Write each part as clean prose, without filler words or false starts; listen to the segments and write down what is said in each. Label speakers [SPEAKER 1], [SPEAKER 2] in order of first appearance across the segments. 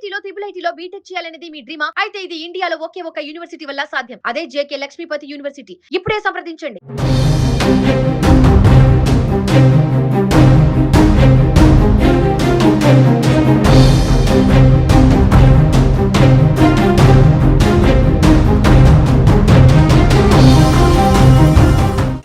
[SPEAKER 1] ఐఐటీలో triple ఐటీలో BTech చేయాలనేది మీ డ్రీమా? అయితే ఇది ఇండియాలో ఒకే ఒక యూనివర్సిటీ వల్ల సాధ్యం. అదే జేకే లక్ష్మీపతి యూనివర్సిటీ. ఇప్పుడే సంప్రదించండి.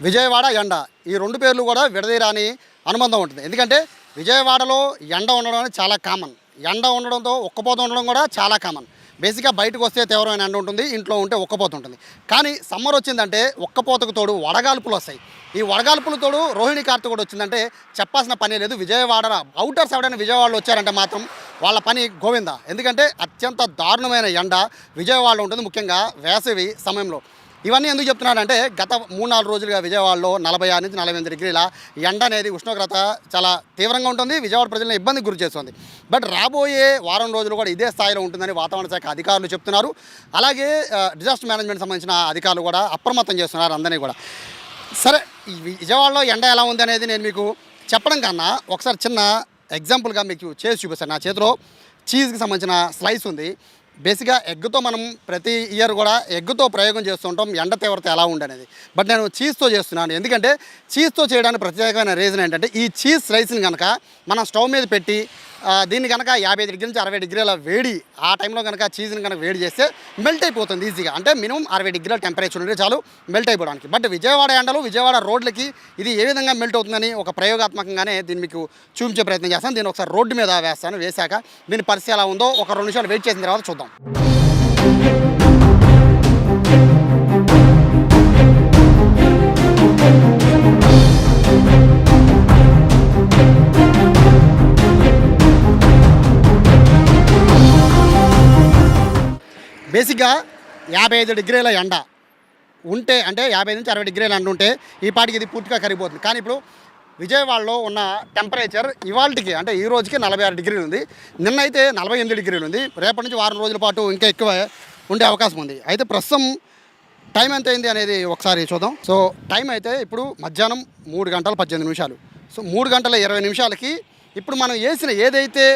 [SPEAKER 2] విజయవాడ ఎండ ఈ రెండు పేర్లు కూడా విడదీరాని అనుబంధం ఉంటుంది. ఎందుకంటే విజయవాడలో ఎండ ఉండడం అనేది చాలా కామన్. ఎండ ఉండడంతో ఉక్కపోత ఉండడం కూడా చాలా కామన్. బేసిక్గా బయటకు వస్తే తీవ్రమైన ఎండ ఉంటుంది, ఇంట్లో ఉంటే ఉక్కపోత ఉంటుంది. కానీ సమ్మర్ వచ్చిందంటే ఉక్కపోతకు తోడు వడగాల్పులు వస్తాయి. ఈ వడగాల్పుల తోడు రోహిణి కార్తె కూడా వచ్చిందంటే చెప్పాల్సిన పని లేదు. విజయవాడ అవుటర్స్ ఎవరైనా విజయవాడలో వచ్చారంటే మాత్రం వాళ్ళ పని గోవింద. ఎందుకంటే అత్యంత దారుణమైన ఎండ విజయవాడలో ఉంటుంది, ముఖ్యంగా వేసవి సమయంలో. ఇవన్నీ ఎందుకు చెప్తున్నానంటే గత 3-4 రోజులుగా విజయవాడలో 46 నుంచి 48 డిగ్రీల ఎండ అనేది ఉష్ణోగ్రత చాలా తీవ్రంగా ఉంటుంది. విజయవాడ ప్రజలను ఇబ్బందికి గురి చేస్తుంది. బట్ రాబోయే వారం రోజులు కూడా ఇదే స్థాయిలో ఉంటుందని వాతావరణ శాఖ అధికారులు చెప్తున్నారు. అలాగే డిజాస్టర్ మేనేజ్మెంట్ సంబంధించిన అధికారులు కూడా అప్రమత్తం చేస్తున్నారు అందరినీ కూడా. సరే, ఈ విజయవాడలో ఎండ ఎలా ఉంది అనేది నేను మీకు చెప్పడం కన్నా ఒకసారి చిన్న ఎగ్జాంపుల్గా మీకు చేసి చూపిస్తాను. నా చేతిలో చీజ్కి సంబంధించిన స్లైస్ ఉంది. బేసిక్గా ఎగ్గుతో మనం ప్రతి ఇయర్ కూడా ఎగ్గుతో ప్రయోగం చేస్తుంటాం ఎండ తీవ్రత ఎలా ఉండనేది. బట్ నేను చీజ్తో చేస్తున్నాను. ఎందుకంటే చీజ్తో చేయడానికి ప్రత్యేకమైన రీజన్ ఏంటంటే ఈ చీజ్ స్లైస్ని కనుక మనం స్టవ్ మీద పెట్టి దీన్ని కనుక 55 డిగ్రీ నుంచి 60 డిగ్రీల వేడి ఆ టైంలో కనుక చీజ్ని కనుక వేడి చేస్తే మెల్ట్ అయిపోతుంది ఈజీగా. అంటే మినిమం 60 డిగ్రీల టెంపరేచర్ ఉంటే చాలు మెల్ట్ అయిపోవడానికి. బట్ విజయవాడ ఎండలు విజయవాడ రోడ్లకి ఇది ఏ విధంగా మెల్ట్ అవుతుందని ఒక ప్రయోగాత్మకంగానే దీన్ని మీకు చూపించే ప్రయత్నం చేస్తాను. దీన్ని ఒకసారి రోడ్డు మీద వేస్తాను. వేశాక దీని పరిస్థితి ఎలా ఉందో ఒక 2 నిమిషాలు వెయిట్ చేసిన తర్వాత చూద్దాం. బేసిక్గా 55 డిగ్రీల ఎండ ఉంటే, అంటే 55 నుంచి 60 డిగ్రీల ఎండ ఉంటే ఈ పాటికి ఇది పూర్తిగా కరిగిపోతుంది. కానీ ఇప్పుడు విజయవాడలో ఉన్న టెంపరేచర్ ఇవాళకి అంటే ఈ రోజుకి 46 డిగ్రీలు ఉంది. నిన్నైతే 48 డిగ్రీలు ఉంది. రేపటి నుంచి వారం రోజుల పాటు ఇంకా ఎక్కువ ఉండే అవకాశం ఉంది. అయితే ప్రస్తుతం టైం ఎంత అయింది అనేది ఒకసారి చూద్దాం. సో టైం అయితే ఇప్పుడు మధ్యాహ్నం 3 గంటల 18 నిమిషాలు. సో 3 గంటల 20 నిమిషాలకి ఇప్పుడు మనం వేసిన ఏదైతే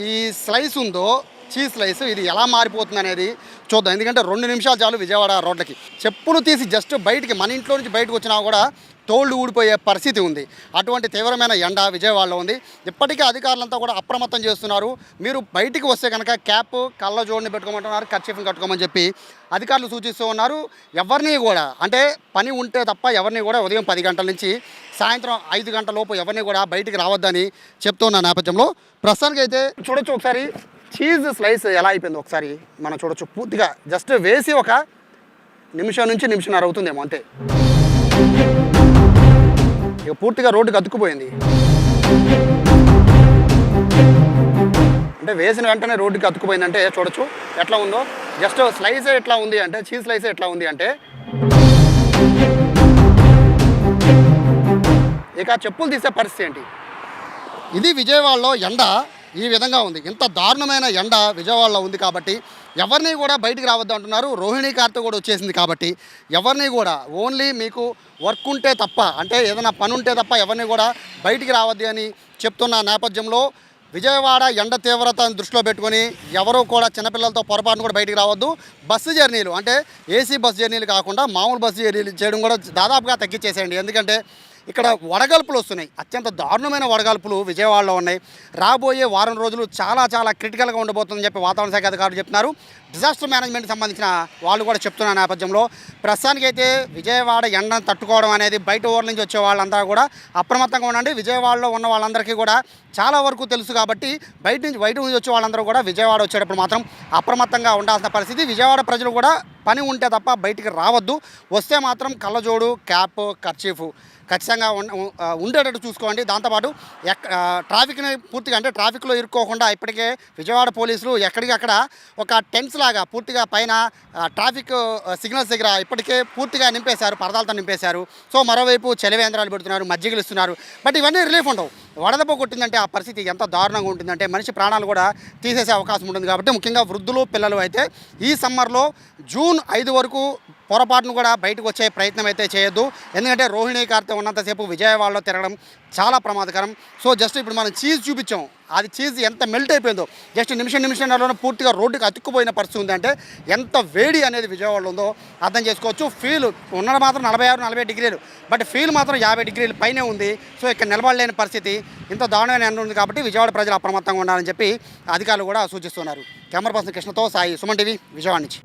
[SPEAKER 2] ఈ స్లైస్ ఉందో చీజ్ స్లైస్ ఇది ఎలా మారిపోతుంది అనేది చూద్దాం. ఎందుకంటే 2 నిమిషాలు చాలు విజయవాడ రోడ్లకి. చెప్పులు తీసి జస్ట్ బయటికి మన ఇంట్లో నుంచి బయటకు వచ్చినా కూడా తోళ్ళు ఊడిపోయే పరిస్థితి ఉంది. అటువంటి తీవ్రమైన ఎండ విజయవాడలో ఉంది. ఇప్పటికే అధికారులంతా కూడా అప్రమత్తం చేస్తున్నారు. మీరు బయటికి వస్తే కనుక క్యాప్ కళ్ళజోడిని పెట్టుకోమంటున్నారు, కర్చీఫ్ని కట్టుకోమని చెప్పి అధికారులు సూచిస్తూ ఉన్నారు. ఎవరిని కూడా అంటే పని ఉంటే తప్ప ఎవరిని కూడా ఉదయం 10 గంటల నుంచి సాయంత్రం 5 గంటల లోపు ఎవరిని కూడా బయటికి రావద్దని చెప్తున్న నేపథ్యంలో ప్రస్తుతానికి అయితే చూడొచ్చు ఒకసారి చీజ్ స్లైస్ ఎలా అయిపోయింది ఒకసారి మనం చూడొచ్చు. పూర్తిగా జస్ట్ వేసి ఒక నిమిషం నుంచి నిమిషంన్నర అవుతుందేమో అంతే. ఇక పూర్తిగా రోడ్డుకి అతుక్కుపోయింది. అంటే వేసిన వెంటనే రోడ్డుకి అతుక్కుపోయిందంటే చూడొచ్చు ఎట్లా ఉందో. జస్ట్ స్లైస్ ఎట్లా ఉంది అంటే చీజ్ స్లైస్ ఎట్లా ఉంది అంటే ఇక చెప్పులు తీసే పరిస్థితి ఏంటి. ఇది విజయవాడలో ఎండ ఈ విధంగా ఉంది. ఇంత దారుణమైన ఎండ విజయవాడలో ఉంది కాబట్టి ఎవరిని కూడా బయటికి రావద్దు అంటున్నారు. రోహిణి కార్తె కూడా వచ్చేసింది కాబట్టి ఎవరిని కూడా ఓన్లీ మీకు వర్క్ ఉంటే తప్ప, అంటే ఏదైనా పని ఉంటే తప్ప ఎవరిని కూడా బయటికి రావద్దు అని చెప్తున్న నేపథ్యంలో విజయవాడ ఎండ తీవ్రతను దృష్టిలో పెట్టుకొని ఎవరూ కూడా చిన్నపిల్లలతో పొరపాటును కూడా బయటికి రావద్దు. బస్సు జర్నీలు అంటే ఏసీ బస్సు జర్నీలు కాకుండా మామూలు బస్సు జర్నీలు చేయడం కూడా దాదాపుగా తగ్గించేసేయండి. ఎందుకంటే ఇక్కడ వడగాల్పులు వస్తున్నాయి. అత్యంత దారుణమైన వడగాల్పులు విజయవాడలో ఉన్నాయి. రాబోయే వారం రోజులు చాలా చాలా క్రిటికల్గా ఉండబోతుందని చెప్పి వాతావరణ శాఖ అధికారులు చెప్తున్నారు. డిజాస్టర్ మేనేజ్మెంట్ సంబంధించిన వాళ్ళు కూడా చెప్తున్న నేపథ్యంలో ప్రస్తుతానికైతే విజయవాడ ఎండను తట్టుకోవడం అనేది బయట ఊరు నుంచి వచ్చే వాళ్ళంతా కూడా అప్రమత్తంగా ఉండండి. విజయవాడలో ఉన్న వాళ్ళందరికీ కూడా చాలా వరకు తెలుసు కాబట్టి బయట నుంచి వచ్చే వాళ్ళందరూ కూడా విజయవాడ వచ్చేటప్పుడు మాత్రం అప్రమత్తంగా ఉండాల్సిన పరిస్థితి. విజయవాడ ప్రజలు కూడా పని ఉంటే తప్ప బయటికి రావద్దు. వస్తే మాత్రం కళ్ళజోడు, క్యాప్, కర్చీఫ్ ఖచ్చితంగా ఉండేటట్టు చూసుకోండి. దాంతోపాటు ట్రాఫిక్ని పూర్తిగా అంటే ట్రాఫిక్లో ఇరుక్కోకుండా ఇప్పటికే విజయవాడ పోలీసులు ఎక్కడికక్కడ ఒక టెంట్స్ లాగా పూర్తిగా పైన ట్రాఫిక్ సిగ్నల్స్ దగ్గర ఇప్పటికే పూర్తిగా నింపేశారు, పరదాలతో నింపేశారు. సో మరోవైపు చలివేంద్రాలు పెడుతున్నారు, మజ్జిగలు ఇస్తున్నారు. బట్ ఇవన్నీ రిలీఫ్ ఉండవు. వడదెబ్బ కొట్టిందంటే ఆ పరిస్థితి ఎంత దారుణంగా ఉంటుందంటే మనిషి ప్రాణాలు కూడా తీసేసే అవకాశం ఉంటుంది. కాబట్టి ముఖ్యంగా వృద్ధులు, పిల్లలు అయితే ఈ సమ్మర్లో జూన్ 5 వరకు పొరపాటును కూడా బయటకు వచ్చే ప్రయత్నం అయితే చేయొద్దు. ఎందుకంటే రోహిణి కార్తె ఉన్నంతసేపు విజయవాడలో తిరగడం చాలా ప్రమాదకరం. సో జస్ట్ ఇప్పుడు మనం చీజ్ చూపించాం, అది చీజ్ ఎంత మెల్ట్ అయిపోయిందో, జస్ట్ నిమిషంలోనే పూర్తిగా రోడ్డుకి అతుక్కుపోయిన పరిస్థితి ఉందంటే ఎంత వేడి అనేది విజయవాడలో ఉందో అర్థం చేసుకోవచ్చు. ఫీల్ ఉన్నది మాత్రం 46-47 డిగ్రీలు, బట్ ఫీల్ మాత్రం 50 డిగ్రీల పైనే ఉంది. సో ఇక్కడ నిలబడలేని పరిస్థితి, ఇంత దారుణమైన ఎండ ఉంది. కాబట్టి విజయవాడ ప్రజలు అప్రమత్తంగా ఉండాలని చెప్పి అధికారులు కూడా సూచిస్తున్నారు. కెమెరా పర్సన్ కృష్ణతో సాయి, సుమన్ టీవీ, విజయవాడ నుంచి.